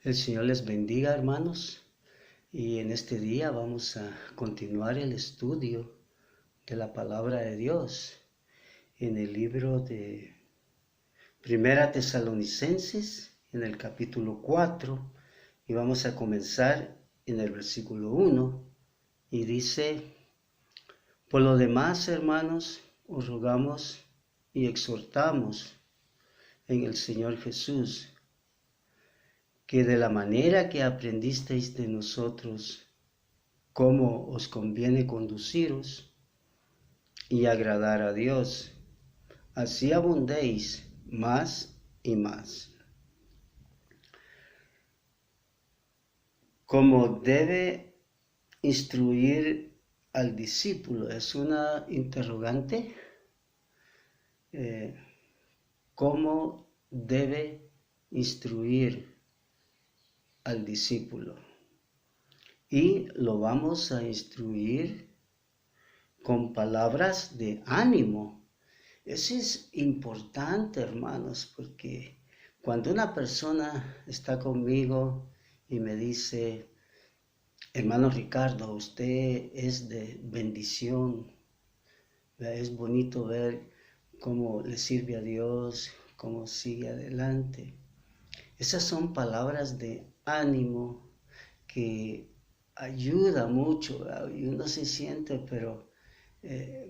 El Señor les bendiga, hermanos, y en este día vamos a continuar el estudio de la palabra de Dios en el libro de Primera Tesalonicenses, en el capítulo 4, y vamos a comenzar en el versículo 1, y dice: Por lo demás, hermanos, os rogamos y exhortamos en el Señor Jesús, que de la manera que aprendisteis de nosotros, cómo os conviene conduciros y agradar a Dios, así abundéis más y más. Como debe instruir al discípulo, es una interrogante. ¿Cómo debe instruir al discípulo? Y lo vamos a instruir con palabras de ánimo. Eso es importante, hermanos, porque cuando una persona está conmigo y me dice: hermano Ricardo, usted es de bendición, es bonito ver cómo le sirve a Dios, cómo sigue adelante. Esas son palabras de ánimo que ayuda mucho, ¿verdad? Y uno se siente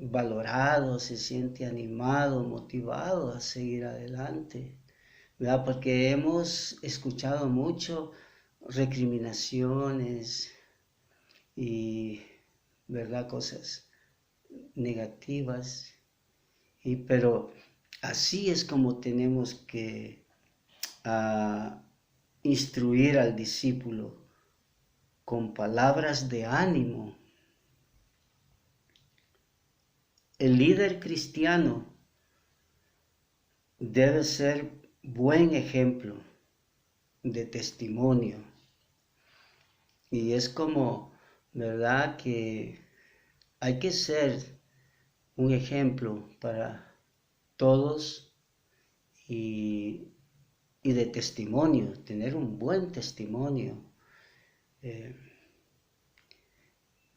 valorado, se siente animado, motivado a seguir adelante, ¿verdad? Porque hemos escuchado mucho recriminaciones y, ¿verdad?, cosas negativas, pero así es como tenemos que instruir al discípulo, con palabras de ánimo. El líder cristiano debe ser buen ejemplo de testimonio. Y es como, ¿verdad?, que hay que ser un ejemplo para todos y de testimonio, tener un buen testimonio.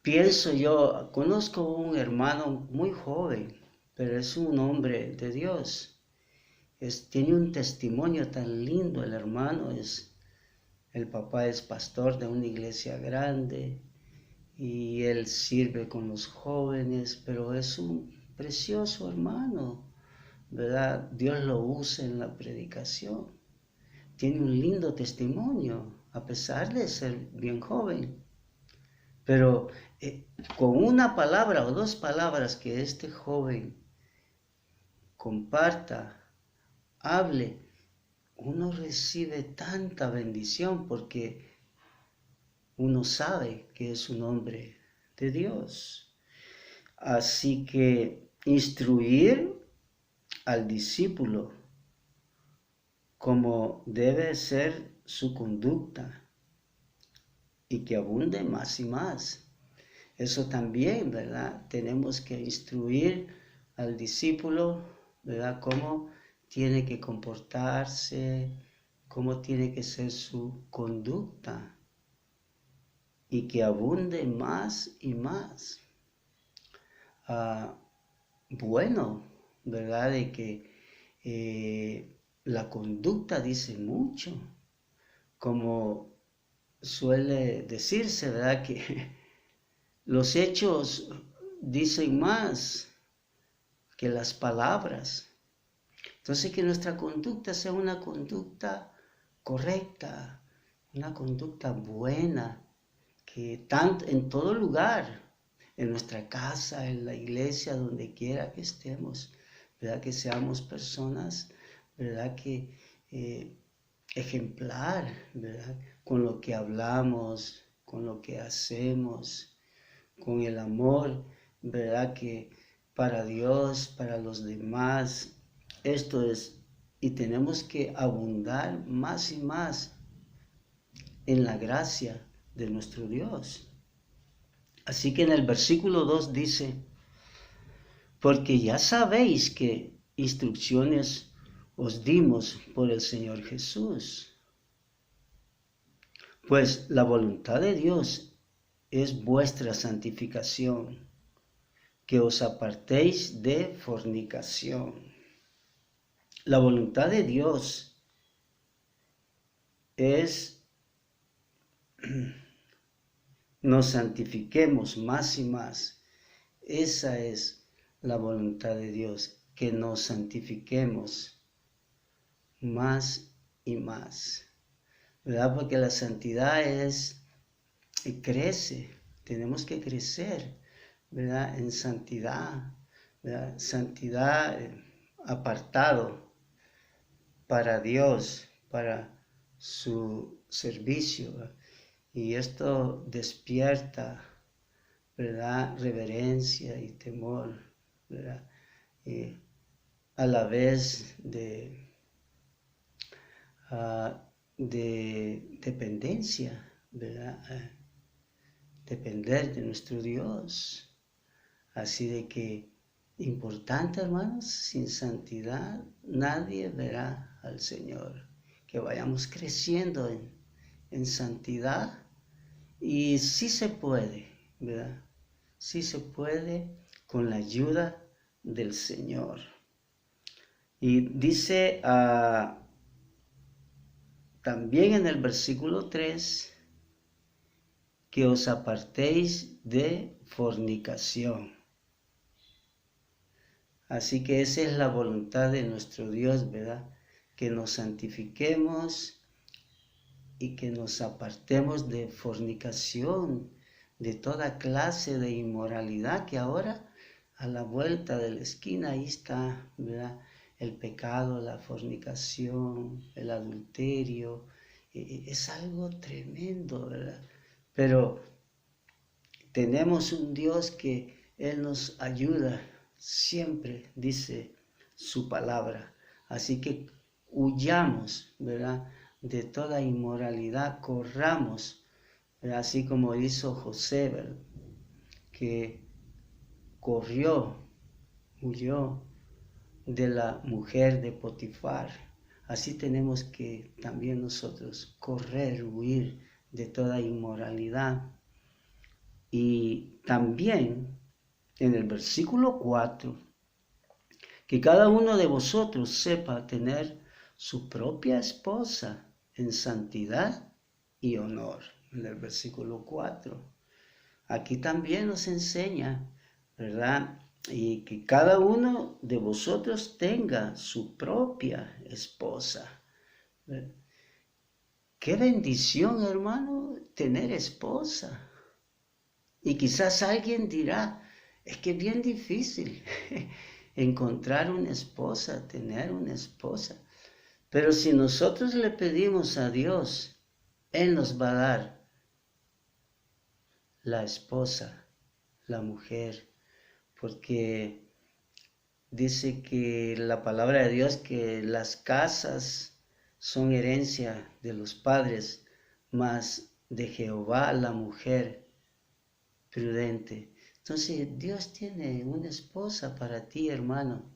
Pienso yo, conozco un hermano muy joven, pero es un hombre de Dios. Tiene un testimonio tan lindo el hermano. El papá es pastor de una iglesia grande y él sirve con los jóvenes, pero es un precioso hermano, ¿verdad? Dios lo usa en la predicación. Tiene un lindo testimonio, a pesar de ser bien joven. Pero con una palabra o dos palabras que este joven comparta, hable, uno recibe tanta bendición, porque uno sabe que es un hombre de Dios. Así que instruir al discípulo como debe ser su conducta y que abunde más y más. Eso también, ¿verdad? Tenemos que instruir al discípulo, ¿verdad?, cómo tiene que comportarse, cómo tiene que ser su conducta, y que abunde más y más. Bueno, ¿verdad?, de que la conducta dice mucho, como suele decirse, ¿verdad?, que los hechos dicen más que las palabras. Entonces, que nuestra conducta sea una conducta correcta, una conducta buena, que tanto en todo lugar, en nuestra casa, en la iglesia, donde quiera que estemos, ¿verdad?, que seamos personas, ¿verdad?, que ejemplar, ¿verdad?, con lo que hablamos, con lo que hacemos, con el amor, ¿verdad?, que para Dios, para los demás. Esto es, y tenemos que abundar más y más en la gracia de nuestro Dios. Así que en el versículo 2 dice: porque ya sabéis que instrucciones os dimos por el Señor Jesús. Pues la voluntad de Dios es vuestra santificación, que os apartéis de fornicación. La voluntad de Dios es nos santifiquemos más y más. Esa es la voluntad de Dios, que nos santifiquemos más y más, ¿verdad? Porque la santidad crece, tenemos que crecer, ¿verdad? En santidad, ¿verdad? Santidad, apartado para Dios, para su servicio, ¿verdad? Y esto despierta, ¿verdad? Reverencia y temor, ¿verdad? Y a la vez de dependencia, ¿verdad? Depender de nuestro Dios. Así de que, importante, hermanos, sin santidad nadie verá al Señor. Que vayamos creciendo en santidad, y sí se puede, ¿verdad? Sí se puede con la ayuda del Señor. Y dice también en el versículo 3, que os apartéis de fornicación. Así que esa es la voluntad de nuestro Dios, ¿verdad? Que nos santifiquemos y que nos apartemos de fornicación, de toda clase de inmoralidad, que ahora a la vuelta de la esquina ahí está, ¿verdad? El pecado, la fornicación, el adulterio, es algo tremendo, ¿verdad? Pero tenemos un Dios que Él nos ayuda siempre, dice su palabra. Así que huyamos, ¿verdad? De toda inmoralidad, corramos, ¿verdad? Así como hizo José, ¿verdad? Que huyó de la mujer de Potifar. Así tenemos que también nosotros correr, huir de toda inmoralidad. Y también en el versículo 4, que cada uno de vosotros sepa tener su propia esposa en santidad y honor. En el versículo 4. Aquí también nos enseña, ¿verdad? Y que cada uno de vosotros tenga su propia esposa. Qué bendición, hermano, tener esposa. Y quizás alguien dirá, es que es bien difícil encontrar una esposa, tener una esposa. Pero si nosotros le pedimos a Dios, Él nos va a dar la esposa, la mujer, porque dice que la palabra de Dios, que las casas son herencia de los padres, mas de Jehová la mujer prudente. Entonces Dios tiene una esposa para ti, hermano.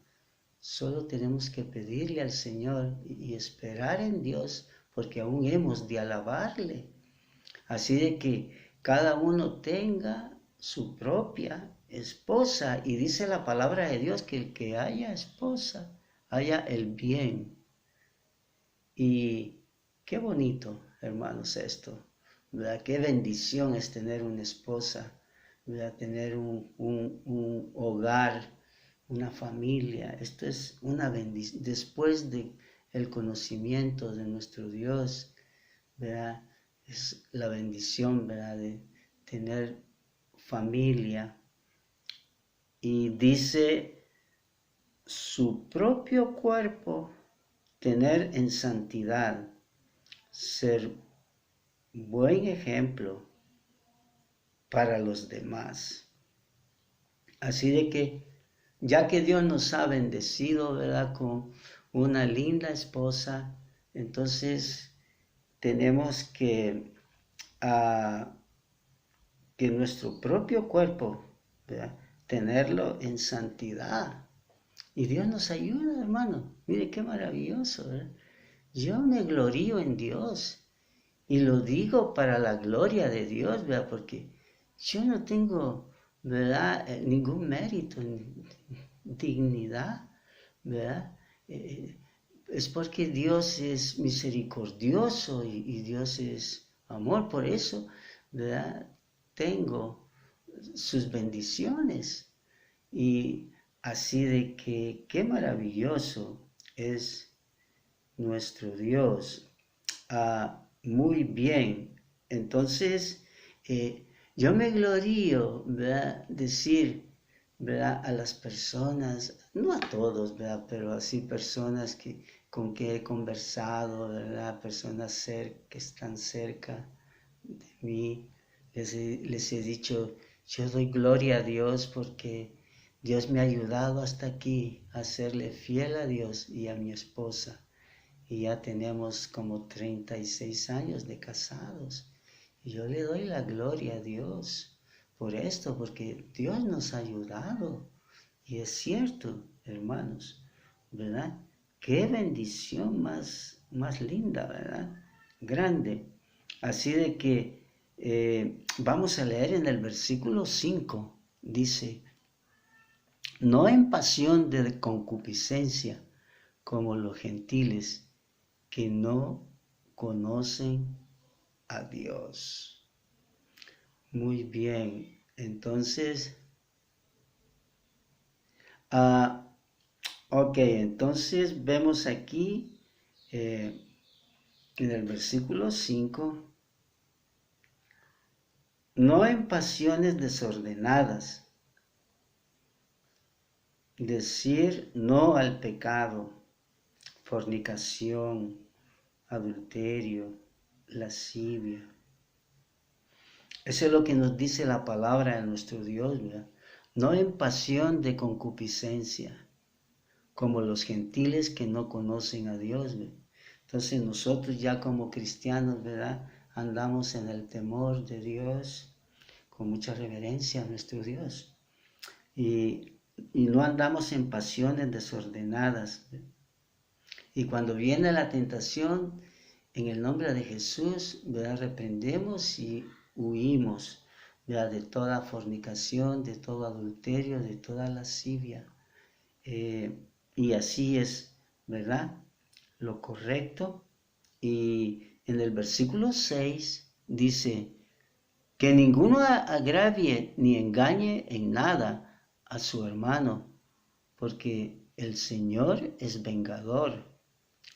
Solo tenemos que pedirle al Señor y esperar en Dios, porque aún hemos de alabarle. Así de que cada uno tenga su propia esposa. Y dice la palabra de Dios que el que haya esposa, haya el bien. Y qué bonito, hermanos, esto, ¿verdad? Qué bendición es tener una esposa, ¿verdad? Tener un hogar, una familia. Esto es una bendición. Después de el conocimiento de nuestro Dios, ¿verdad? Es la bendición, ¿verdad? De tener familia. Y dice, su propio cuerpo tener en santidad, ser buen ejemplo para los demás. Así de que, ya que Dios nos ha bendecido, ¿verdad? Con una linda esposa, entonces tenemos que nuestro propio cuerpo, ¿verdad? Tenerlo en santidad. Y Dios nos ayuda, hermano. Mire qué maravilloso, ¿verdad? Yo me glorío en Dios Y lo digo para la gloria de Dios, ¿verdad? Porque yo no tengo, ¿verdad? Ningún mérito, dignidad, ¿verdad? Es porque Dios es misericordioso y Dios es amor, por eso, ¿verdad? Tengo sus bendiciones. Y así de que qué maravilloso es nuestro Dios. Muy bien. Entonces, yo me glorío, ¿verdad? Decir, ¿verdad? A las personas, no a todos, ¿verdad? Pero así personas con que he conversado, ¿verdad? Personas que están cerca de mí, les he dicho, yo doy gloria a Dios porque Dios me ha ayudado hasta aquí a serle fiel a Dios y a mi esposa. Y ya tenemos como 36 años de casados. Y yo le doy la gloria a Dios por esto, porque Dios nos ha ayudado. Y es cierto, hermanos, ¿verdad? Qué bendición más linda, ¿verdad? Grande. Así de que vamos a leer en el versículo 5, dice, no en pasión de concupiscencia como los gentiles que no conocen a Dios. Muy bien, entonces, ok, entonces vemos aquí en el versículo 5, no en pasiones desordenadas, decir no al pecado, fornicación, adulterio, lascivia. Eso es lo que nos dice la palabra de nuestro Dios, ¿verdad? No en pasión de concupiscencia, como los gentiles que no conocen a Dios, ¿verdad? Entonces nosotros ya como cristianos, ¿verdad? Andamos en el temor de Dios, con mucha reverencia a nuestro Dios. Y no andamos en pasiones desordenadas, ¿verdad? Y cuando viene la tentación, en el nombre de Jesús, ¿verdad? Reprendemos y huimos, ¿verdad? De toda fornicación, de todo adulterio, de toda lascivia. Y así es, ¿verdad? Lo correcto. Y en el versículo 6 dice, que ninguno agravie ni engañe en nada a su hermano, porque el Señor es vengador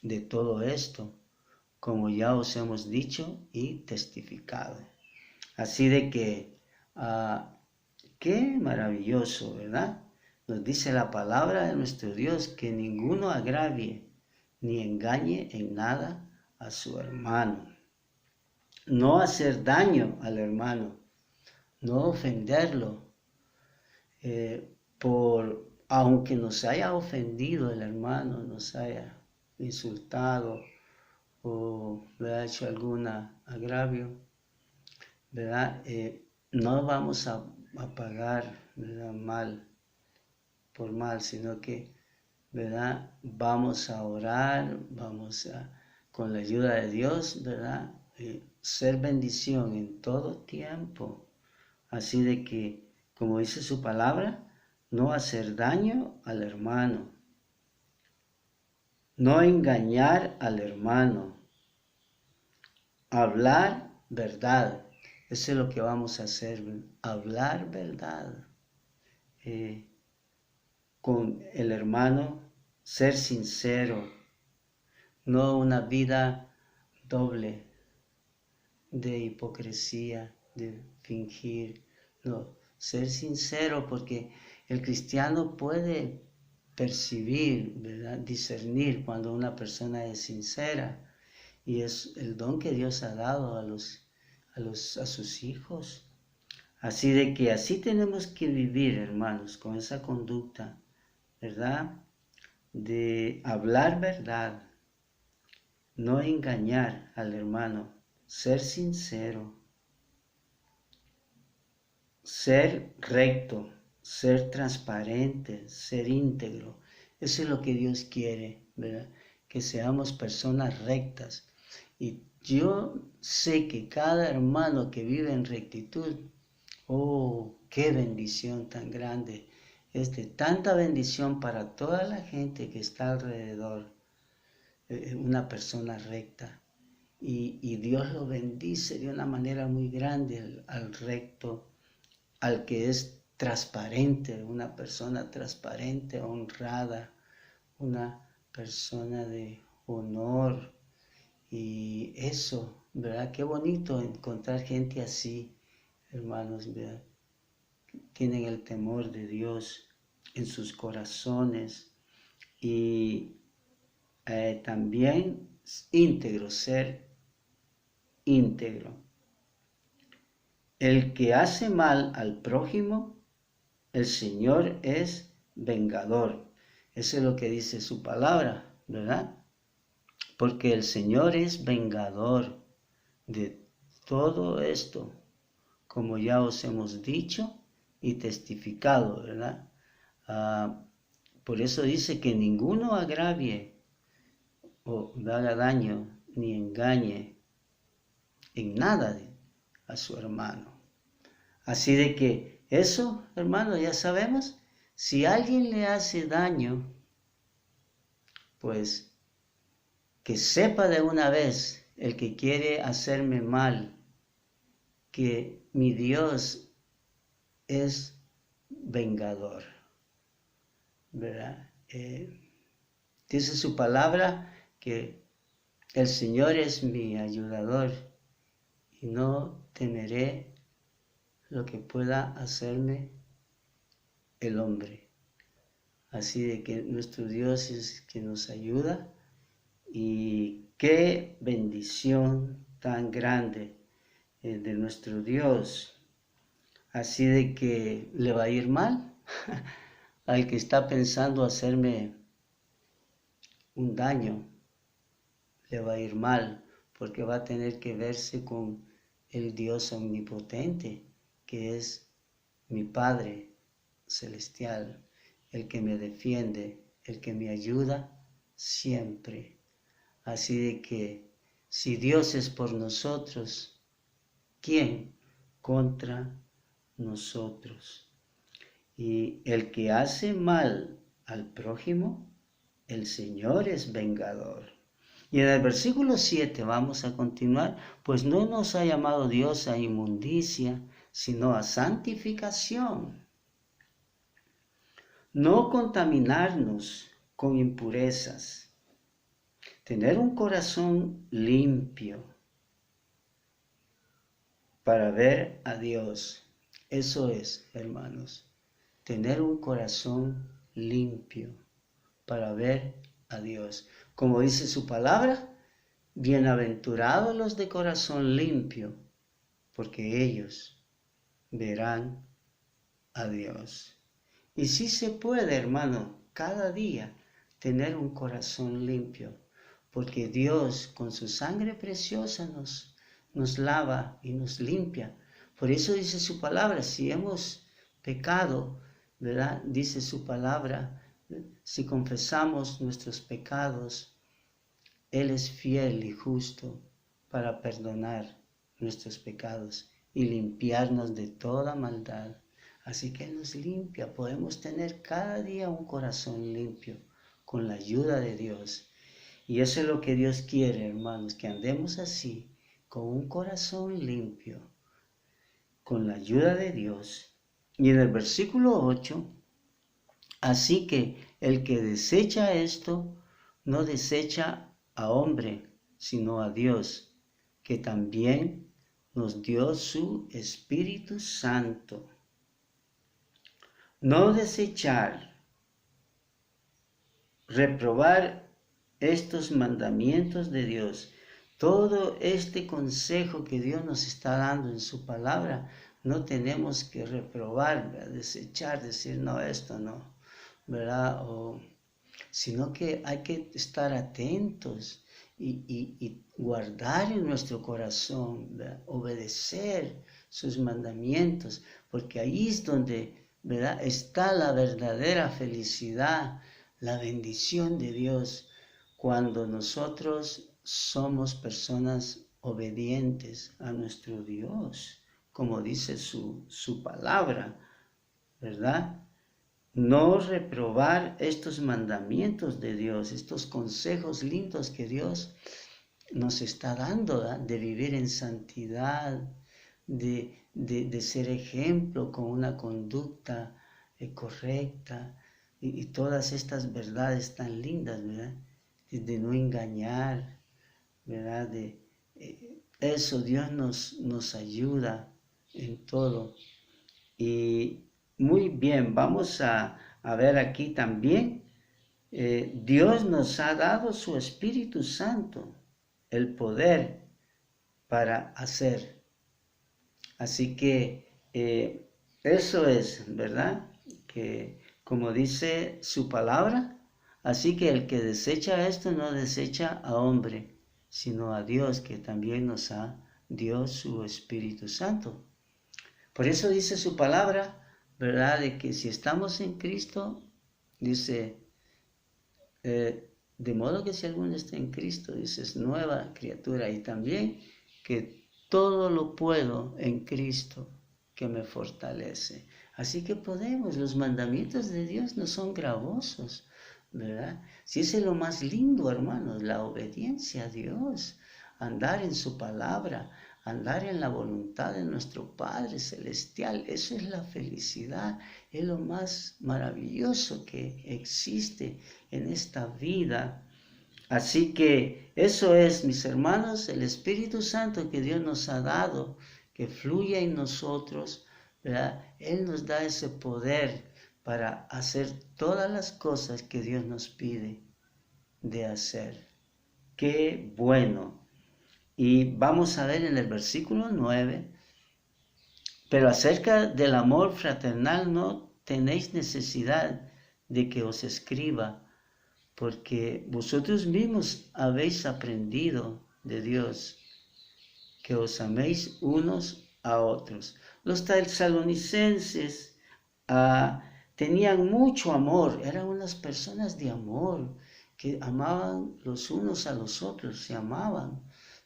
de todo esto, como ya os hemos dicho y testificado. Así de que, qué maravilloso, ¿verdad? Nos dice la palabra de nuestro Dios que ninguno agravie ni engañe en nada a su hermano. No hacer daño al hermano, no ofenderlo, aunque nos haya ofendido el hermano, nos haya insultado o le ha hecho algún agravio, ¿verdad? No vamos a pagar, ¿verdad? Mal por mal, sino que, ¿verdad? Vamos a orar, con la ayuda de Dios, ¿verdad? Ser bendición en todo tiempo. Así de que, como dice su palabra, no hacer daño al hermano, no engañar al hermano, hablar verdad. Eso es lo que vamos a hacer, hablar verdad con el hermano, ser sincero, no una vida doble de hipocresía, de fingir, no, ser sincero, porque el cristiano puede percibir, ¿verdad? Discernir cuando una persona es sincera, y es el don que Dios ha dado a sus hijos. Así de que así tenemos que vivir, hermanos, con esa conducta, ¿verdad? De hablar verdad, no engañar al hermano, ser sincero, ser recto, ser transparente, ser íntegro. Eso es lo que Dios quiere, ¿verdad? Que seamos personas rectas. Y yo sé que cada hermano que vive en rectitud, oh, qué bendición tan grande, es de tanta bendición para toda la gente que está alrededor, una persona recta. Y Dios lo bendice de una manera muy grande al recto, al que es transparente, una persona transparente, honrada, una persona de honor. Y eso, ¿verdad? Qué bonito encontrar gente así, hermanos, ¿verdad? Tienen el temor de Dios en sus corazones y también íntegro, ser íntegro. El que hace mal al prójimo, el Señor es vengador. Eso es lo que dice su palabra, ¿verdad? Porque el Señor es vengador de todo esto, como ya os hemos dicho y testificado, ¿verdad? Por eso dice que ninguno agravie o haga daño ni engañe en nada a su hermano. Así de que eso, hermano, ya sabemos, si alguien le hace daño, pues que sepa de una vez el que quiere hacerme mal, que mi Dios es vengador, ¿verdad? Dice su palabra que el Señor es mi ayudador y no temeré lo que pueda hacerme el hombre. Así de que nuestro Dios es quien nos ayuda y qué bendición tan grande de nuestro Dios. Así de que le va a ir mal al que está pensando hacerme un daño, le va a ir mal porque va a tener que verse con el Dios omnipotente, que es mi Padre celestial, el que me defiende, el que me ayuda siempre. Así de que si Dios es por nosotros, ¿quién contra nosotros? Y el que hace mal al prójimo, el Señor es vengador. Y en el versículo 7 vamos a continuar, pues no nos ha llamado Dios a inmundicia, sino a santificación. No contaminarnos con impurezas, tener un corazón limpio para ver a Dios. Eso es, hermanos, tener un corazón limpio para ver a Dios. Como dice su palabra, bienaventurados los de corazón limpio, porque ellos verán a Dios. Y sí se puede, hermano, cada día tener un corazón limpio, porque Dios con su sangre preciosa nos lava y nos limpia. Por eso dice su palabra, si hemos pecado, ¿verdad? Dice su palabra, si confesamos nuestros pecados, Él es fiel y justo para perdonar nuestros pecados y limpiarnos de toda maldad. Así que Él nos limpia. Podemos tener cada día un corazón limpio con la ayuda de Dios. Y eso es lo que Dios quiere, hermanos, que andemos así, con un corazón limpio, con la ayuda de Dios. Y en el versículo 8, así que el que desecha esto, no desecha a hombre, sino a Dios, que también nos dio su Espíritu Santo. No desechar, reprobar estos mandamientos de Dios, todo este consejo que Dios nos está dando en su palabra, no tenemos que reprobar, ¿verdad? Desechar, decir, no, esto no, ¿verdad? Sino que hay que estar atentos y guardar en nuestro corazón, ¿verdad? Obedecer sus mandamientos, porque ahí es donde, ¿verdad?, está la verdadera felicidad, la bendición de Dios, cuando nosotros somos personas obedientes a nuestro Dios, como dice su palabra, ¿verdad? No reprobar estos mandamientos de Dios, estos consejos lindos que Dios nos está dando, ¿verdad? De vivir en santidad, de ser ejemplo con una conducta correcta y todas estas verdades tan lindas, ¿verdad? De no engañar, ¿verdad? Eso Dios nos ayuda en todo. Y muy bien, vamos a ver aquí también, Dios nos ha dado su Espíritu Santo, el poder para hacer. Así que eso es, ¿verdad? Que como dice su palabra, así que el que desecha esto no desecha a hombre, sino a Dios, que también nos dio su Espíritu Santo. Por eso dice su palabra, ¿verdad? De que si estamos en Cristo, dice, de modo que si alguno está en Cristo, dice, es nueva criatura. Y también que todo lo puedo en Cristo que me fortalece. Así que podemos, los mandamientos de Dios no son gravosos, ¿verdad? Si ese es lo más lindo, hermanos, la obediencia a Dios, andar en su palabra, andar en la voluntad de nuestro Padre Celestial, eso es la felicidad, es lo más maravilloso que existe en esta vida. Así que eso es, mis hermanos, el Espíritu Santo que Dios nos ha dado, que fluye en nosotros, ¿verdad? Él nos da ese poder para hacer todas las cosas que Dios nos pide de hacer. ¡Qué bueno! Y vamos a ver en el versículo 9, pero acerca del amor fraternal no tenéis necesidad de que os escriba, porque vosotros mismos habéis aprendido de Dios, que os améis unos a otros. Los tesalonicenses tenían mucho amor, eran unas personas de amor, que amaban los unos a los otros, se amaban.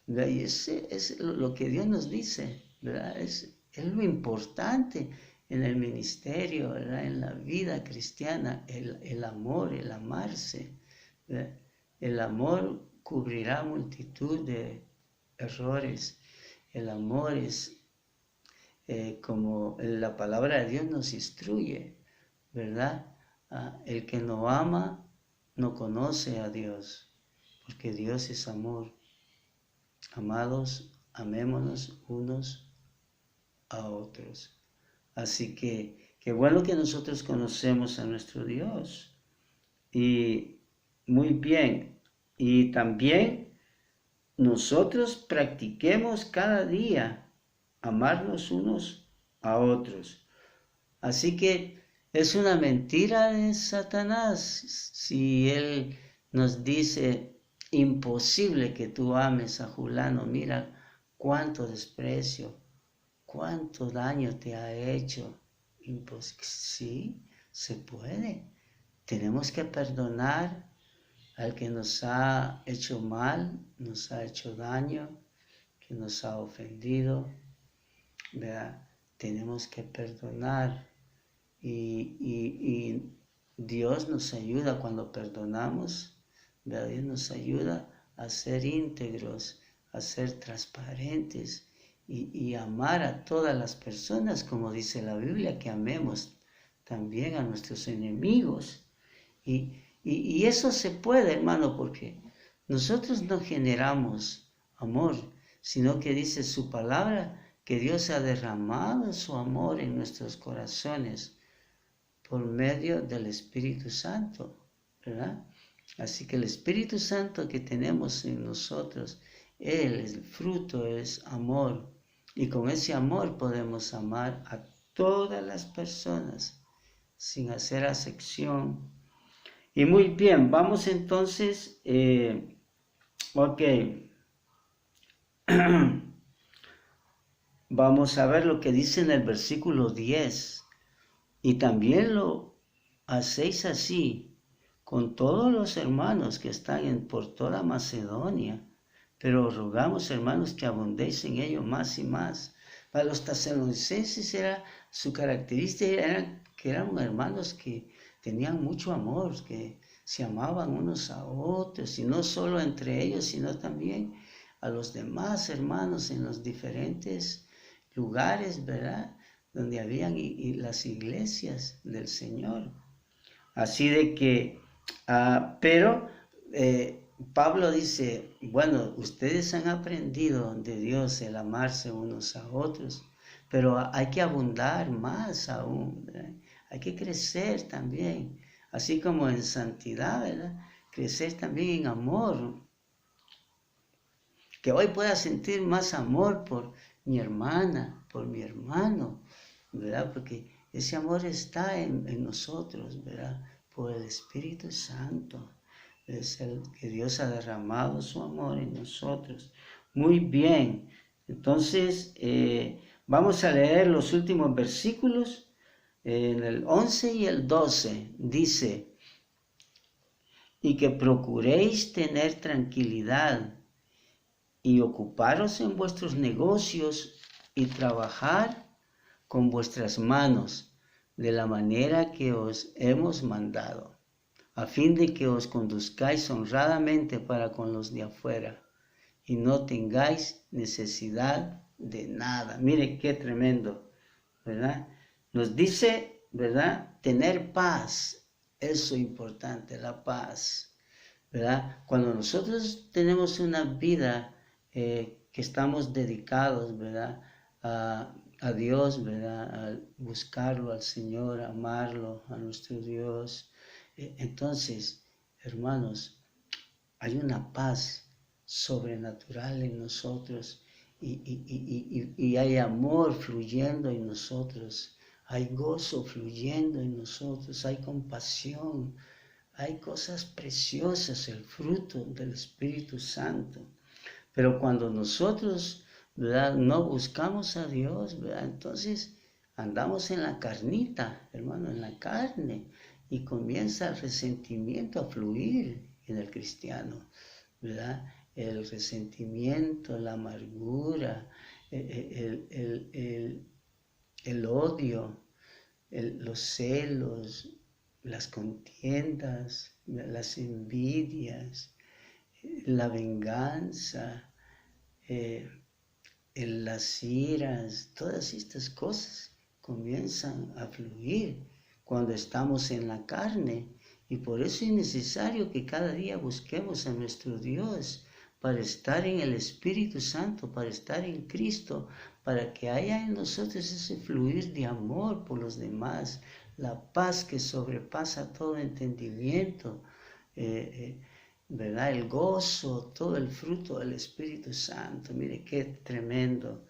Y ese es lo que Dios nos dice, ¿verdad? Es lo importante en el ministerio, ¿verdad? En la vida cristiana, el amor, el amarse, ¿verdad? El amor cubrirá multitud de errores. El amor es como la palabra de Dios nos instruye, ¿verdad? El que no ama no conoce a Dios, porque Dios es amor. Amados, amémonos unos a otros. Así que qué bueno que nosotros conocemos a nuestro Dios. Y muy bien. Y también nosotros practiquemos cada día amarnos unos a otros. Así que es una mentira de Satanás si él nos dice, imposible que tú ames a fulano, mira cuánto desprecio, cuánto daño te ha hecho. Sí, se puede. Tenemos que perdonar al que nos ha hecho mal, nos ha hecho daño, que nos ha ofendido, ¿verdad? Tenemos que perdonar y Dios nos ayuda cuando perdonamos, ¿verdad? Dios nos ayuda a ser íntegros, a ser transparentes y amar a todas las personas, como dice la Biblia, que amemos también a nuestros enemigos. Y eso se puede, hermano, porque nosotros no generamos amor, sino que dice su palabra que Dios ha derramado su amor en nuestros corazones por medio del Espíritu Santo, ¿verdad? Así que el Espíritu Santo que tenemos en nosotros, el fruto es amor. Y con ese amor podemos amar a todas las personas sin hacer acepción. Y muy bien, vamos entonces, ok. Vamos a ver lo que dice en el versículo 10. Y también lo hacéis así con todos los hermanos que están por toda Macedonia. pero rogamos, hermanos, que abundéis en ello más y más. Para los tesalonicenses su característica era que eran hermanos que tenían mucho amor, que se amaban unos a otros, y no solo entre ellos, sino también a los demás hermanos en los diferentes lugares, ¿verdad?, donde habían y las iglesias del Señor. Así de que, pero Pablo dice, bueno, ustedes han aprendido de Dios el amarse unos a otros, pero hay que abundar más aún, ¿verdad? Hay que crecer también, así como en santidad, ¿verdad? Crecer también en amor. Que hoy pueda sentir más amor por mi hermana, por mi hermano, ¿verdad? Porque ese amor está en nosotros, ¿verdad? Por el Espíritu Santo. Es el que Dios ha derramado su amor en nosotros. Muy bien. Entonces, vamos a leer los últimos versículos. En el 11 y el 12 dice, y que procuréis tener tranquilidad y ocuparos en vuestros negocios y trabajar con vuestras manos de la manera que os hemos mandado, a fin de que os conduzcáis honradamente para con los de afuera y no tengáis necesidad de nada. Mire qué tremendo, ¿verdad? Nos dice, ¿verdad?, tener paz. Eso es importante, la paz, ¿verdad? Cuando nosotros tenemos una vida que estamos dedicados, ¿verdad?, a Dios, ¿verdad?, a buscarlo al Señor, a amarlo, a nuestro Dios. Entonces, hermanos, hay una paz sobrenatural en nosotros y hay amor fluyendo en nosotros, hay gozo fluyendo en nosotros, hay compasión, hay cosas preciosas, el fruto del Espíritu Santo. Pero cuando nosotros, ¿verdad?, no buscamos a Dios, ¿verdad?, entonces andamos en la carnita, hermano, en la carne, y comienza el resentimiento a fluir en el cristiano, ¿verdad? El resentimiento, la amargura, el odio, los celos, las contiendas, las envidias, la venganza, las iras, todas estas cosas comienzan a fluir cuando estamos en la carne, y por eso es necesario que cada día busquemos a nuestro Dios para estar en el Espíritu Santo, para estar en Cristo, para que haya en nosotros ese fluir de amor por los demás, la paz que sobrepasa todo entendimiento, ¿verdad? El gozo, todo el fruto del Espíritu Santo. Mire qué tremendo.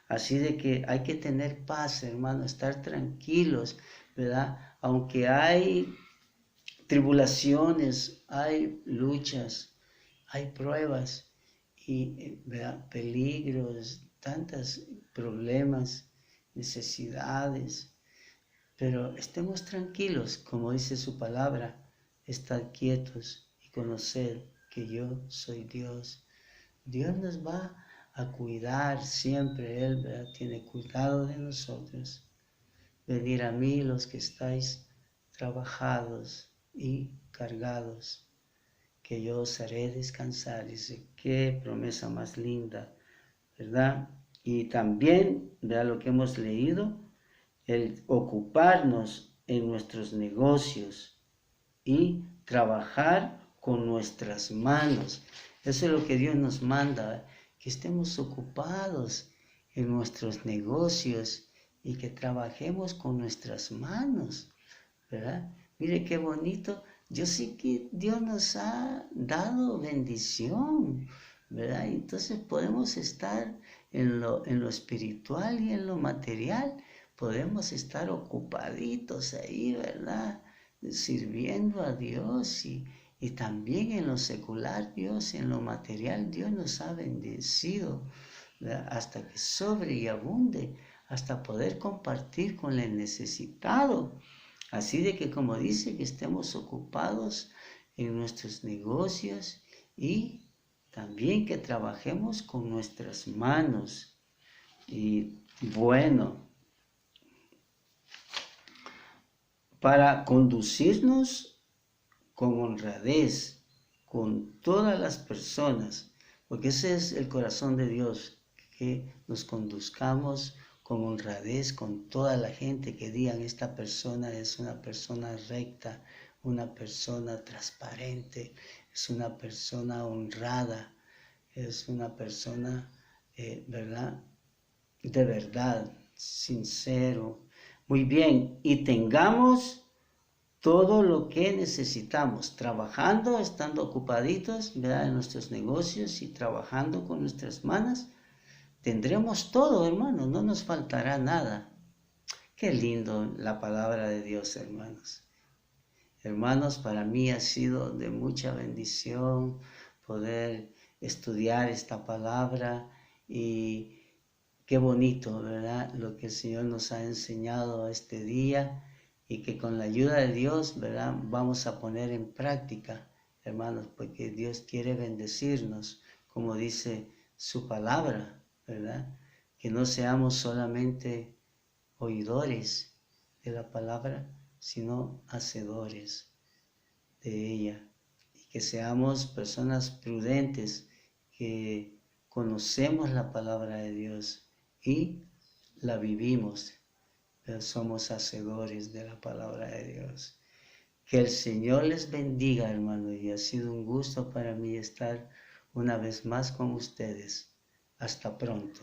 Así de que hay que tener paz, hermano, estar tranquilos, ¿verdad? Aunque hay tribulaciones, hay luchas, hay pruebas y, ¿verdad?, peligros, tantos problemas, necesidades, pero estemos tranquilos, como dice su palabra, estad quietos y conocer que yo soy Dios. Dios nos va a cuidar siempre, Él, ¿verdad?, tiene cuidado de nosotros. Venid a mí los que estáis trabajados y cargados, que yo os haré descansar. Dice, qué promesa más linda, ¿verdad? Y también, vea lo que hemos leído, el ocuparnos en nuestros negocios y trabajar con nuestras manos. Eso es lo que Dios nos manda, que estemos ocupados en nuestros negocios y que trabajemos con nuestras manos, ¿verdad? Mire qué bonito. Yo sé que Dios nos ha dado bendición, ¿verdad? Entonces podemos estar en lo espiritual y en lo material, podemos estar ocupaditos ahí, ¿verdad?, sirviendo a Dios y también en lo secular, Dios, en lo material, Dios nos ha bendecido, ¿verdad?, hasta que sobre y abunde, hasta poder compartir con el necesitado. Así de que, como dice, que estemos ocupados en nuestros negocios y también que trabajemos con nuestras manos. Y bueno, para conducirnos con honradez, con todas las personas, porque ese es el corazón de Dios, que nos conduzcamos con honradez con toda la gente, que digan esta persona es una persona recta, una persona transparente, es una persona honrada, es una persona, ¿verdad? De verdad, sincero. Muy bien, y tengamos todo lo que necesitamos, trabajando, estando ocupaditos, ¿verdad? En nuestros negocios y trabajando con nuestras manos, tendremos todo, hermanos, no nos faltará nada. Qué lindo la palabra de Dios, hermanos. Hermanos, para mí ha sido de mucha bendición poder estudiar esta palabra y qué bonito, ¿verdad? Lo que el Señor nos ha enseñado este día y que con la ayuda de Dios, ¿verdad? Vamos a poner en práctica, hermanos, porque Dios quiere bendecirnos, como dice su palabra, ¿verdad? Que no seamos solamente oidores de la palabra, sino hacedores de ella. Y que seamos personas prudentes, que conocemos la palabra de Dios y la vivimos, pero somos hacedores de la palabra de Dios. Que el Señor les bendiga, hermano, y ha sido un gusto para mí estar una vez más con ustedes. Hasta pronto.